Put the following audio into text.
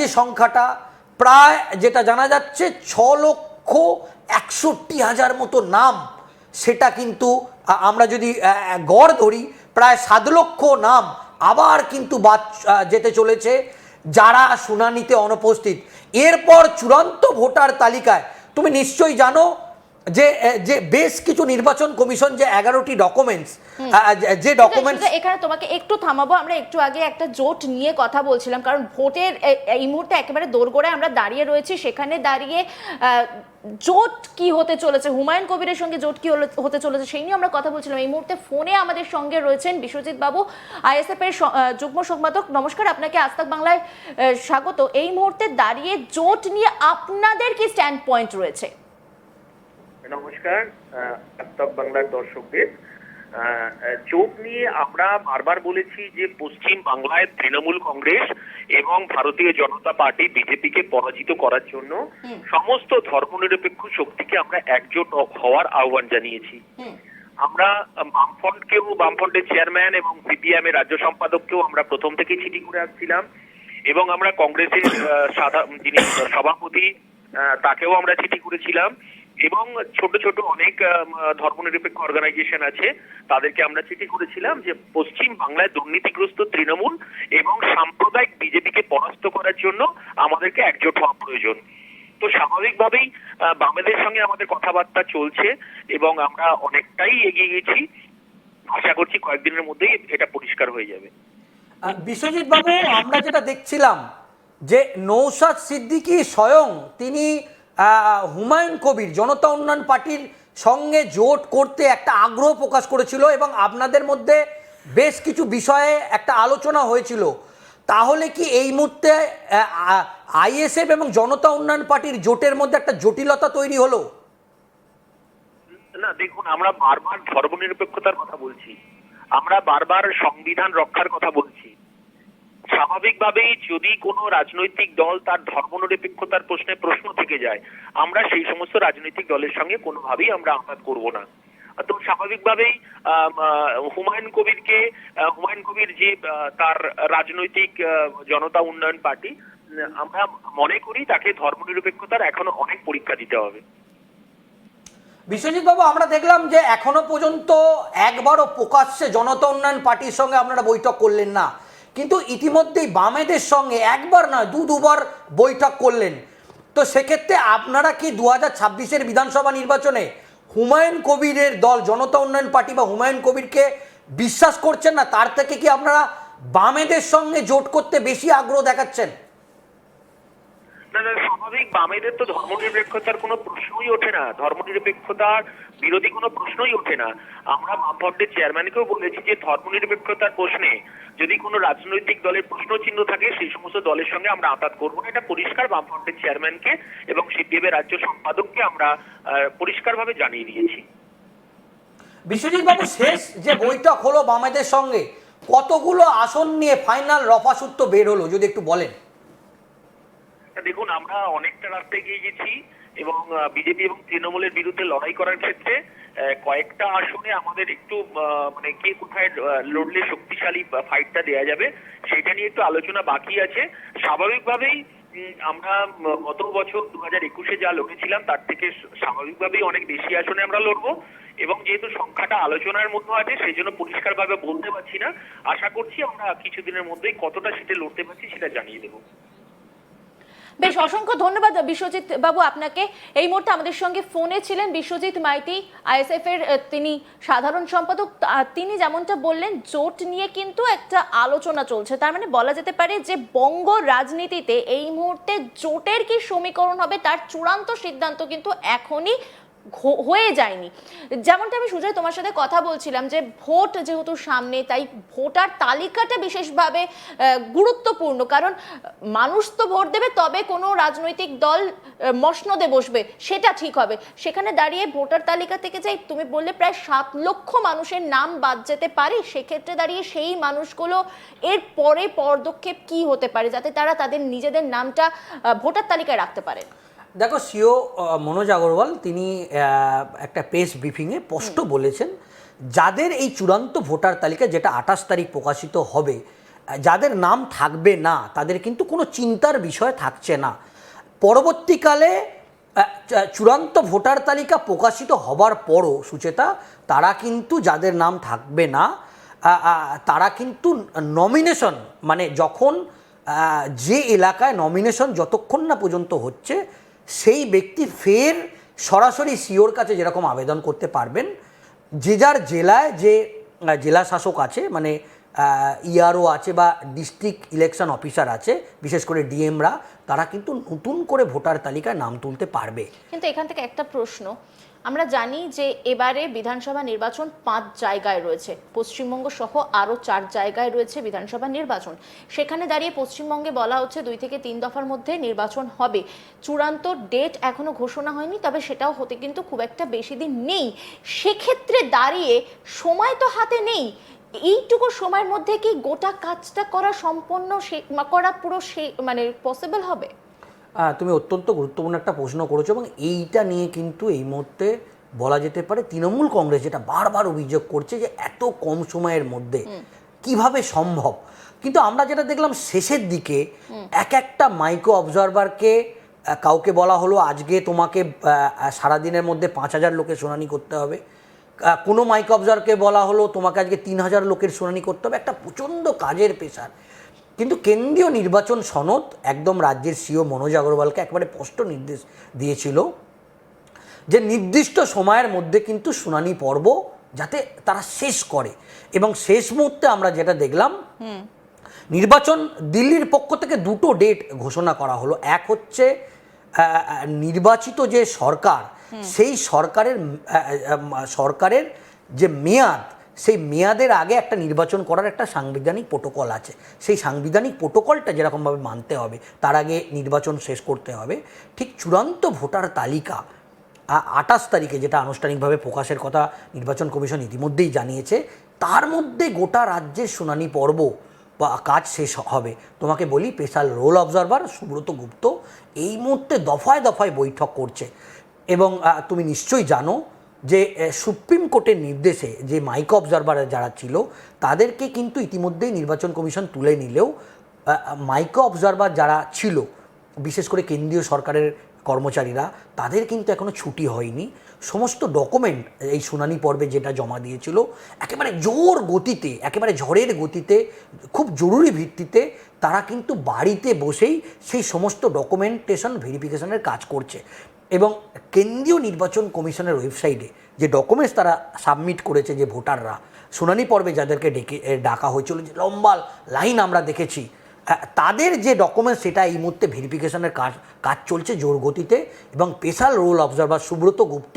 যে সংখ্যাটা প্রায় যেটা জানা যাচ্ছে 6,61,000 মতো নাম, সেটা কিন্তু আমরা যদি গড় ধরি প্রায় 7 লক্ষ নাম আবার কিন্তু বাদ যেতে চলেছে যারা শুনানিতে অনুপস্থিত। এরপর চূড়ান্ত ভোটার তালিকায় তুমি নিশ্চয়ই জানো যে যে বেশ কিছু নির্বাচন কমিশন যে 11টি ডকুমেন্টস, যে ডকুমেন্টস এখানে তোমাকে একটু থামাবো। আমরা একটু আগে একটা জোট নিয়ে কথা বলছিলাম, কারণ ভোটের এই মুহূর্তে একেবারে দোরগোড়ায় আমরা দাঁড়িয়ে রয়েছি। সেখানে দাঁড়িয়ে জোট কি হতে চলেছে, হুমায়ুন কবিরের সঙ্গে জোট কি হতে চলেছে সেই নিয়ে আমরা কথা বলছিলাম। এই মুহূর্তে ফোনে আমাদের সঙ্গে রয়েছেন বিশ্বজিৎ বাবু, আইএসএফ এর যুগ্ম সম্পাদক। নমস্কার, আপনাকে আজ তাক বাংলায় স্বাগত। এই মুহূর্তে দাঁড়িয়ে জোট নিয়ে আপনাদের কি স্ট্যান্ড পয়েন্ট রয়েছে? নমস্কার আজ তাক বাংলার দর্শকদের। জোট নিয়ে আমরা বারবার বলেছি যে পশ্চিম বাংলায় তৃণমূল কংগ্রেস এবং ভারতীয় জনতা পার্টি বিজেপিকে পরাজিত করার জন্য সমস্ত ধর্মনিরপেক্ষ শক্তিকে আমরা একজোট হওয়ার আহ্বান জানিয়েছি। আমরা বামফ্রন্টের চেয়ারম্যান এবং সিপিএম এর রাজ্য সম্পাদককেও আমরা প্রথম থেকে চিঠি করে আসছিলাম, এবং আমরা কংগ্রেসের যিনি সভাপতি তাকেও আমরা চিঠি করেছিলাম, এবং ছোট ছোট অনেক ধর্মনিরপেক্ষ অর্গানাইজেশন আছে তাদেরকে আমরা চিঠি করেছিলাম যে পশ্চিম বাংলায় দুর্নীতিগ্রস্ত তৃণমূল এবং সাম্প্রদায়িক বিজেপিকে পরাস্ত করার জন্য আমাদেরকে একজোট হওয়া প্রয়োজন। তো স্বাভাবিকভাবেই বামেদের সঙ্গে আমাদের কথাবার্তা চলছে এবং আমরা অনেকটাই এগিয়ে গেছি। আশা করছি কয়েকদিনের মধ্যেই এটা পরিষ্কার হয়ে যাবে। বিশ্বজিৎ বাবু, আমরা যেটা দেখছিলাম যে নৌশাদ সিদ্দিকী স্বয়ং তিনি হুমায়ুন কবির জনতা উন্নয়ন পার্টির সঙ্গে জোট করতে একটা আগ্রহ প্রকাশ করেছিল এবং আপনাদের মধ্যে বেশ কিছু বিষয়ে একটা আলোচনা হয়েছিল। তাহলে কি এই মুহূর্তে আইএসএফ এবং জনতা উন্নয়ন পার্টির জোটের মধ্যে একটা জটিলতা তৈরি হলো? না, দেখুন, আমরা বারবার ধর্মনিরপেক্ষতার কথা বলছি, আমরা বারবার সংবিধান রক্ষার কথা বলছি। স্বাভাবিকভাবেই যদি কোনো রাজনৈতিক দল তার ধর্মনিরপেক্ষতার প্রশ্নে প্রশ্ন থেকে যায়, আমরা সেই সমস্ত রাজনৈতিক দলের সঙ্গে কোনোভাবেই আমরা আঘাত করব না। তো স্বাভাবিকভাবেই হুমায়ুন কবির যে তার রাজনৈতিক জনতা উন্নয়ন পার্টি, আমরা মনে করি তাকে ধর্মনিরপেক্ষতার এখনো অনেক পরীক্ষা দিতে হবে। বিশ্বজিৎ বাবু, আমরা দেখলাম যে এখনো পর্যন্ত একবারও প্রকাশ্যে জনতা উন্নয়ন পার্টির সঙ্গে আপনারা বৈঠক করলেন না, কিন্তু ইতিমধ্যেই বামেদের সঙ্গে একবার নয় দুবার বৈঠক করলেন। তো সেক্ষেত্রে আপনারা কি 2026-এর বিধানসভা নির্বাচনে হুমায়ুন কবিরের দল জনতা উন্নয়ন পার্টি বা হুমায়ুন কবিরকে বিশ্বাস করছেন না? তার থেকে কি আপনারা বামেদের সঙ্গে জোট করতে বেশি আগ্রহ দেখাচ্ছেন? না, স্বাভাবিক, বামেদের তো ধর্মনিরপেক্ষতার কোনো প্রশ্নই ওঠে না, ধর্মনিরপেক্ষতার বিরোধী কোনো প্রশ্নই ওঠে না। আমরা বামফ্রন্টের চেয়ারম্যানকেও বলেছি যে ধর্মনিরপেক্ষতার প্রশ্নে যদি কোনো রাজনৈতিক দলের প্রশ্ন চিহ্ন থাকে সেই সমস্ত দলের সঙ্গে আমরা আঘাত করবো না। এটা পরিষ্কার বামফ্রন্টের চেয়ারম্যানকে এবং সিপিএম এর রাজ্য সম্পাদককে আমরা পরিষ্কারভাবে জানিয়ে দিয়েছি। বিশ্বজিৎ বাবু, শেষ যে বৈঠক হলো বামেদের সঙ্গে, কতগুলো আসন নিয়ে ফাইনাল রফাসূত্র বের হলো যদি একটু বলেন? দেখুন, আমরা অনেকটা রাস্তা এগিয়ে গেছি এবং বিজেপি এবং তৃণমূলের বিরুদ্ধে লড়াই করার ক্ষেত্রে কয়েকটা আসনে আমাদের একটু মানে কে কোথায় লড়লে শক্তিশালী ফাইটটা দেয়া যাবে সেটা নিয়ে একটু আলোচনা বাকি আছে। স্বাভাবিকভাবেই আমরা গত বছর 2021-এ যা লড়েছিলাম তার থেকে স্বাভাবিকভাবেই অনেক বেশি আসনে আমরা লড়বো, এবং যেহেতু সংখ্যাটা আলোচনার মধ্যে আছে সেই জন্য পরিষ্কারভাবে বলতে পারছি না। আশা করছি আমরা কিছুদিনের মধ্যেই কতটা সিটে লড়তে পারছি সেটা জানিয়ে দেবো। বেশ, অসংখ্য ধন্যবাদ বিশ্বজিৎ বাবু আপনাকে। এই মুহূর্তে আমাদের সঙ্গে ফোনে ছিলেন বিশ্বজিৎ মাইতি, আইএসএফ এর তিনি সাধারণ সম্পাদক। তিনি যেমনটা বললেন, জোট নিয়ে কিন্তু একটা আলোচনা চলছে। তার মানে বলা যেতে পারে যে বঙ্গ রাজনীতিতে এই মুহূর্তে জোটের কি সমীকরণ হবে তার চূড়ান্ত সিদ্ধান্ত কিন্তু এখনই হয়ে যায়নি। যেমনটা আমি সুজয় তোমার সাথে কথা বলছিলাম যে ভোট যেহেতু সামনে, তাই ভোটার তালিকাটা বিশেষভাবে গুরুত্বপূর্ণ, কারণ মানুষ তো ভোট দেবে, তবে কোনো রাজনৈতিক দল মসনদে বসবে সেটা ঠিক হবে। সেখানে দাঁড়িয়ে ভোটার তালিকা থেকে যাই তুমি বললে প্রায় 7 লক্ষ মানুষের নাম বাদ যেতে পারে। সেক্ষেত্রে দাঁড়িয়ে সেই মানুষগুলো এর পরে পদক্ষেপ কি হতে পারে যাতে তারা তাদের নিজেদের নামটা ভোটার তালিকায় রাখতে পারে? দেখো, সিও মনোজ আগরওয়াল তিনি একটা প্রেস ব্রিফিংয়ে স্পষ্ট বলেছেন যাদের এই চূড়ান্ত ভোটার তালিকা যেটা 28 তারিখ প্রকাশিত হবে, যাদের নাম থাকবে না তাদের কিন্তু কোনো চিন্তার বিষয় থাকছে না। পরবর্তীকালে চূড়ান্ত ভোটার তালিকা প্রকাশিত হবার পরও সুচেতা, তারা কিন্তু যাদের নাম থাকবে না তারা কিন্তু নমিনেশন, মানে যখন যে এলাকায় নমিনেশন যতক্ষণ না পর্যন্ত হচ্ছে সেই ব্যক্তি ফের সরাসরি সিওর কাছে যেরকম আবেদন করতে পারবেন, যে যার জেলায় যে জেলা শাসক আছে, মানে ইআরও আছে বা ডিস্ট্রিক্ট ইলেকশন অফিসার আছে, বিশেষ করে ডিএমরা, তারা কিন্তু নতুন করে ভোটার তালিকায় নাম তুলতে পারবে। কিন্তু এখান থেকে একটা প্রশ্ন, আমরা জানি যে এবারে বিধানসভা নির্বাচন 5 জায়গায় রয়েছে, পশ্চিমবঙ্গ সহ আরও 4 জায়গায় রয়েছে বিধানসভা নির্বাচন। সেখানে দাঁড়িয়ে পশ্চিমবঙ্গে বলা হচ্ছে 2 থেকে 3 দফার মধ্যে নির্বাচন হবে। চূড়ান্ত ডেট এখনো ঘোষণা হয়নি, তবে সেটাও হতে কিন্তু খুব একটা বেশি দিন নেই। সেক্ষেত্রে দাঁড়িয়ে সময় তো হাতে নেই, এইটুকু সময়ের মধ্যে কি গোটা কাজটা করা সম্পন্ন করা পুরো মানে পসিবল হবে? তুমি অত্যন্ত গুরুত্বপূর্ণ একটা প্রশ্ন করেছো, এবং এইটা নিয়ে কিন্তু এই মুহূর্তে বলা যেতে পারে তৃণমূল কংগ্রেস যেটা বারবার অভিযোগ করছে যে এত কম সময়ের মধ্যে কিভাবে সম্ভব। কিন্তু আমরা যেটা দেখলাম শেষের দিকে একটা মাইক্রো অবজারভারকে কাউকে বলা হলো আজকে তোমাকে সারাদিনের মধ্যে 5,000 লোকের শুনানি করতে হবে, কোনো মাইক্রো অবজারভারকে বলা হলো তোমাকে আজকে 3,000 লোকের শুনানি করতে হবে, একটা প্রচণ্ড কাজের পেশার। কিন্তু কেন্দ্রীয় নির্বাচন সনদ একদম রাজ্যের সিও মনোজ আগরওয়ালকে একবারে স্পষ্ট নির্দেশ দিয়েছিল যে নির্দিষ্ট সময়ের মধ্যে কিন্তু শুনানি পর্ব যাতে তারা শেষ করে। এবং শেষ মুহূর্তে আমরা যেটা দেখলাম, নির্বাচন দিল্লির পক্ষ থেকে 2টো ডেট ঘোষণা করা হলো। এক হচ্ছে নির্বাচিত যে সরকার, সেই সরকারের যে মেয়াদ, সেই মেয়াদের আগে একটা নির্বাচন করার একটা সাংবিধানিক প্রোটোকল আছে। সেই সাংবিধানিক প্রোটোকলটা যেরকমভাবে মানতে হবে, তার আগে নির্বাচন শেষ করতে হবে। ঠিক চূড়ান্ত ভোটার তালিকা 28 তারিখে, যেটা আনুষ্ঠানিকভাবে প্রকাশের কথা নির্বাচন কমিশন ইতিমধ্যেই জানিয়েছে, তার মধ্যে গোটা রাজ্যের শুনানি পর্ব বা কাজ শেষ হবে। তোমাকে বলি, স্পেশাল রোল অবজারভার সুব্রত গুপ্ত এই মুহূর্তে দফায় দফায় বৈঠক করছে। এবং তুমি নিশ্চয়ই জানো যে সুপ্রিম কোর্টের নির্দেশে যে মাইক্রো অবজারভার যারা ছিল তাদেরকে কিন্তু ইতিমধ্যেই নির্বাচন কমিশন তুলে নিলেও মাইক্রো অবজারভার যারা ছিল, বিশেষ করে কেন্দ্রীয় সরকারের কর্মচারীরা, তাদের কিন্তু এখনও ছুটি হয়নি। সমস্ত ডকুমেন্ট এই শুনানি পর্বে যেটা জমা দিয়েছিল, একেবারে জোর গতিতে, একেবারে ঝড়ের গতিতে, খুব জরুরি ভিত্তিতে তারা কিন্তু বাড়িতে বসেই সেই সমস্ত ডকুমেন্টেশন ভেরিফিকেশনের কাজ করছে। এবং কেন্দ্রীয় নির্বাচন কমিশনের ওয়েবসাইটে যে ডকুমেন্টস তারা সাবমিট করেছে, যে ভোটাররা শুনানি পর্বে যাদেরকে ডাকা হয়েছিল, যে লম্বা লাইন আমরা দেখেছি, তাদের যে ডকুমেন্টস সেটা এই মুহূর্তে ভেরিফিকেশনের কাজ চলছে জোর গতিতে। এবং স্পেশাল রোল অবজারভার সুব্রত গুপ্ত